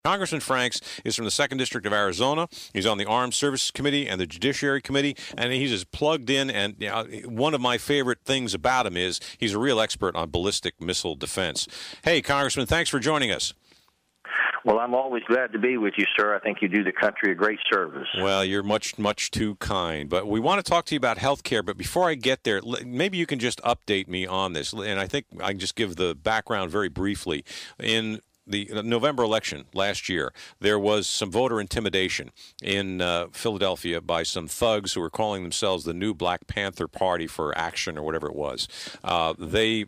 Congressman Franks is from the 2nd District of Arizona. He's on the Armed Services Committee and the Judiciary Committee, and he's as plugged in. And one of my favorite things about him is he's a real expert on ballistic missile defense. Hey, Congressman, thanks for joining us. Well, I'm always glad to be with you, sir. I think you do the country a great service. Well, you're much, much too kind. But we want to talk to you about health care. But before I get there, maybe you can just update me on this. And I think I can just give the background very briefly. In the November election last year, there was some voter intimidation in Philadelphia by some thugs who were calling themselves the New Black Panther Party for Action or whatever it was. They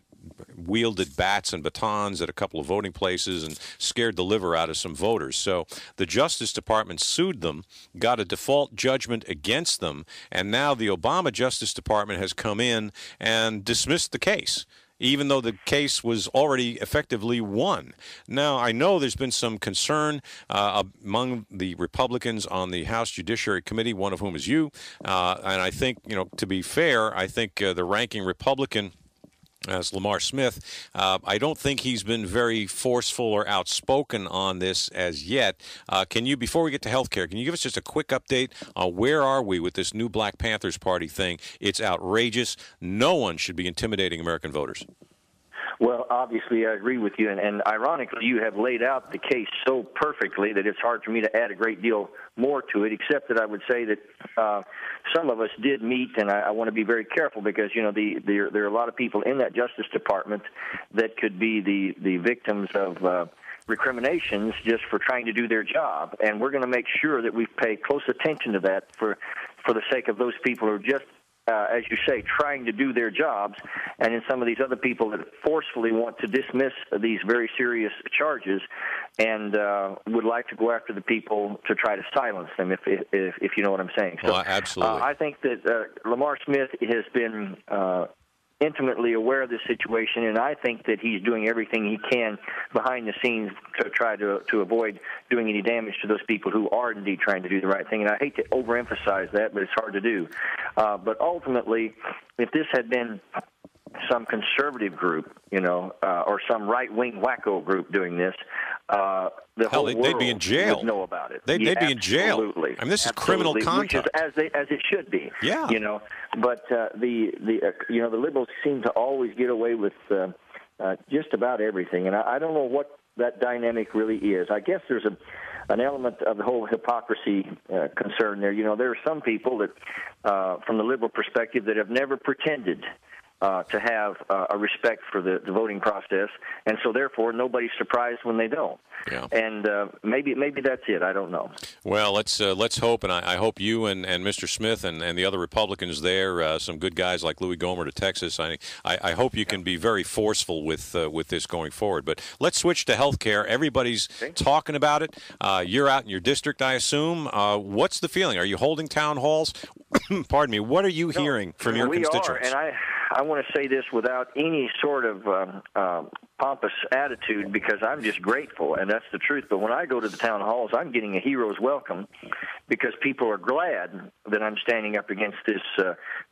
wielded bats and batons at a couple of voting places and scared the liver out of some voters. So the Justice Department sued them, got a default judgment against them, and now the Obama Justice Department has come in and dismissed the case, even though the case was already effectively won. Now, I know there's been some concern among the Republicans on the House Judiciary Committee, one of whom is you. And I think, to be fair, I think the ranking Republican, as Lamar Smith, I don't think he's been very forceful or outspoken on this as yet. Can you, before we get to health care, can you give us just a quick update on where are we with this new Black Panthers Party thing? It's outrageous. No one should be intimidating American voters. Well, obviously, I agree with you, and ironically, you have laid out the case so perfectly that it's hard for me to add a great deal more to it, except that I would say that some of us did meet, and I want to be very careful because, there are a lot of people in that Justice Department that could be the victims of recriminations just for trying to do their job, and we're going to make sure that we pay close attention to that for the sake of those people who are just as you say, trying to do their jobs, and in some of these other people that forcefully want to dismiss these very serious charges and would like to go after the people to try to silence them, if you know what I'm saying. So, absolutely. I think that Lamar Smith has been intimately aware of this situation, and I think that he's doing everything he can behind the scenes to try to avoid doing any damage to those people who are indeed trying to do the right thing. And I hate to overemphasize that, but it's hard to do. But ultimately, if this had been some conservative group, or some right-wing wacko group doing this, the whole world they'd be in jail. Would know about it. They'd be in jail. Absolutely. I mean, this is criminal conduct, which is as it should be. Yeah. But the liberals seem to always get away with just about everything, and I don't know what that dynamic really is. I guess there's an element of the whole hypocrisy concern there. There are some people that, from the liberal perspective, that have never pretended to have a respect for the voting process, and so therefore nobody's surprised when they don't. Yeah. And maybe that's it. I don't know. Well, let's hope, and I hope you and Mr. Smith and the other Republicans there, some good guys like Louis Gohmert to Texas. I hope you can be very forceful with this going forward. But let's switch to health care. Everybody's talking about it. You're out in your district, I assume. What's the feeling? Are you holding town halls? Pardon me. What are you hearing from your constituents? We are, and I want to say this without any sort of pompous attitude because I'm just grateful, and that's the truth. But when I go to the town halls, I'm getting a hero's welcome because people are glad that I'm standing up against this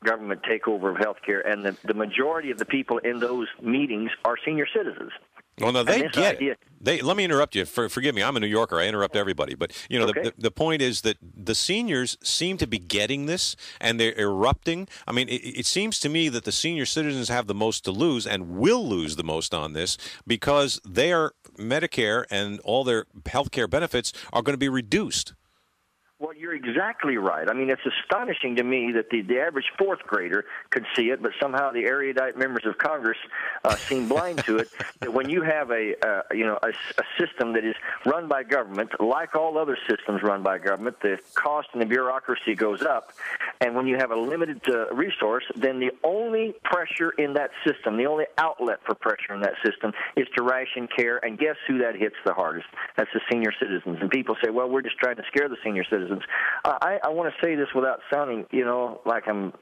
government takeover of health care, and the majority of the people in those meetings are senior citizens. Well, no, they get it. Let me interrupt you. Forgive me. I'm a New Yorker. I interrupt everybody. But, the point is that the seniors seem to be getting this, and they're erupting. I mean, it seems to me that the senior citizens have the most to lose and will lose the most on this because their Medicare and all their health care benefits are going to be reduced. Well, you're exactly right. I mean, it's astonishing to me that the average fourth grader could see it, but somehow the erudite members of Congress seem blind to it. That when you have a system that is run by government, like all other systems run by government, the cost and the bureaucracy goes up. And when you have a limited resource, then the only pressure in that system, the only outlet for pressure in that system is to ration care. And guess who that hits the hardest? That's the senior citizens. And people say, well, we're just trying to scare the senior citizens. I want to say this without sounding, like I'm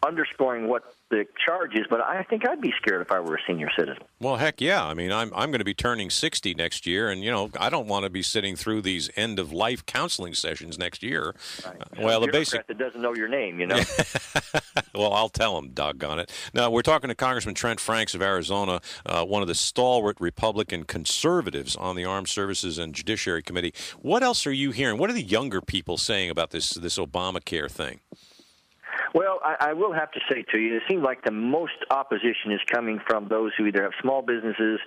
underscoring what the charge is, but I think I'd be scared if I were a senior citizen. Well, heck yeah. I mean, I'm going to be turning 60 next year, and, I don't want to be sitting through these end-of-life counseling sessions next year. Right. Well, the basic... that doesn't know your name, Well, I'll tell him, doggone it. Now, we're talking to Congressman Trent Franks of Arizona, one of the stalwart Republican conservatives on the Armed Services and Judiciary Committee. What else are you hearing? What are the younger people saying about this Obamacare thing? Well, I will have to say to you, it seems like the most opposition is coming from those who either have small businesses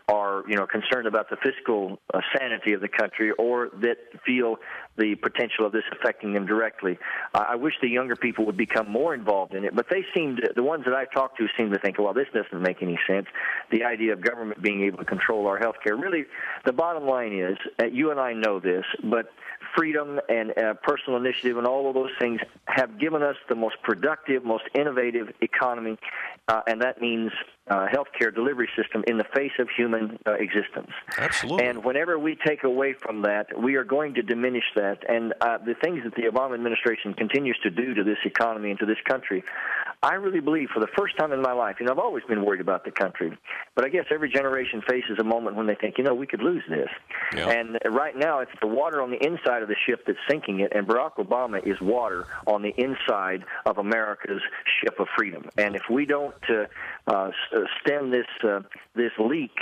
or, concerned about the fiscal sanity of the country, or that feel the potential of this affecting them directly. I wish the younger people would become more involved in it, but the ones that I talk to seem to think, well, this doesn't make any sense. The idea of government being able to control our health care. Really, the bottom line is, you and I know this, but freedom and personal initiative and all of those things have given us the most productive, most innovative economy, and that means healthcare delivery system in the face of human existence. Absolutely. And whenever we take away from that, we are going to diminish that. And the things that the Obama administration continues to do to this economy and to this country, I really believe for the first time in my life, I've always been worried about the country, but I guess every generation faces a moment when they think, we could lose this. Yeah. And right now it's the water on the inside of the ship that's sinking it, and Barack Obama is water on the inside of America's ship of freedom. And if we don't stem this leak,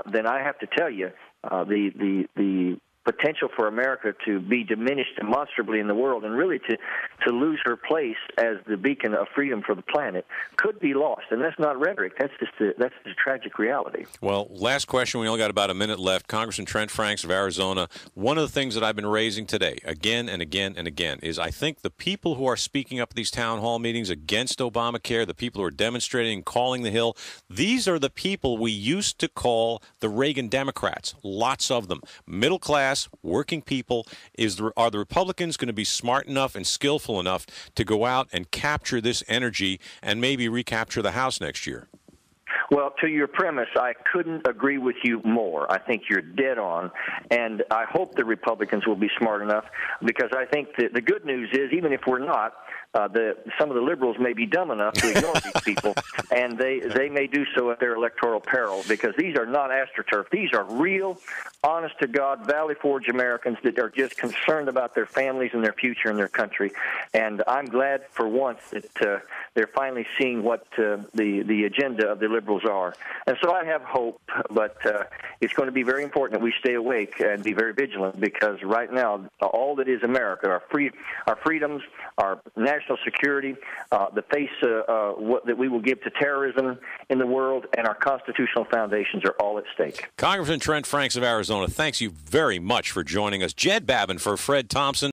then I have to tell you, the potential for America to be diminished demonstrably in the world and really to lose her place as the beacon of freedom for the planet could be lost. And that's not rhetoric. That's just a tragic reality. Well, last question. We only got about a minute left. Congressman Trent Franks of Arizona, one of the things that I've been raising today again and again and again is I think the people who are speaking up at these town hall meetings against Obamacare, the people who are demonstrating and calling the Hill, these are the people we used to call the Reagan Democrats. Lots of them. Middle class, working people. Are the Republicans going to be smart enough and skillful enough to go out and capture this energy and maybe recapture the House next year? Well, to your premise, I couldn't agree with you more. I think you're dead on, and I hope the Republicans will be smart enough, because I think that the good news is, even if we're not, some of the liberals may be dumb enough to ignore these people, and they may do so at their electoral peril, because these are not astroturf. These are real, honest-to-God, Valley Forge Americans that are just concerned about their families and their future and their country. And I'm glad for once that they're finally seeing what the agenda of the liberals are. And so I have hope, but it's going to be very important that we stay awake and be very vigilant, because right now, all that is America, our freedoms, our national security, the face that we will give to terrorism in the world, and our constitutional foundations are all at stake. Congressman Trent Franks of Arizona, thanks you very much for joining us. Jed Babin for Fred Thompson.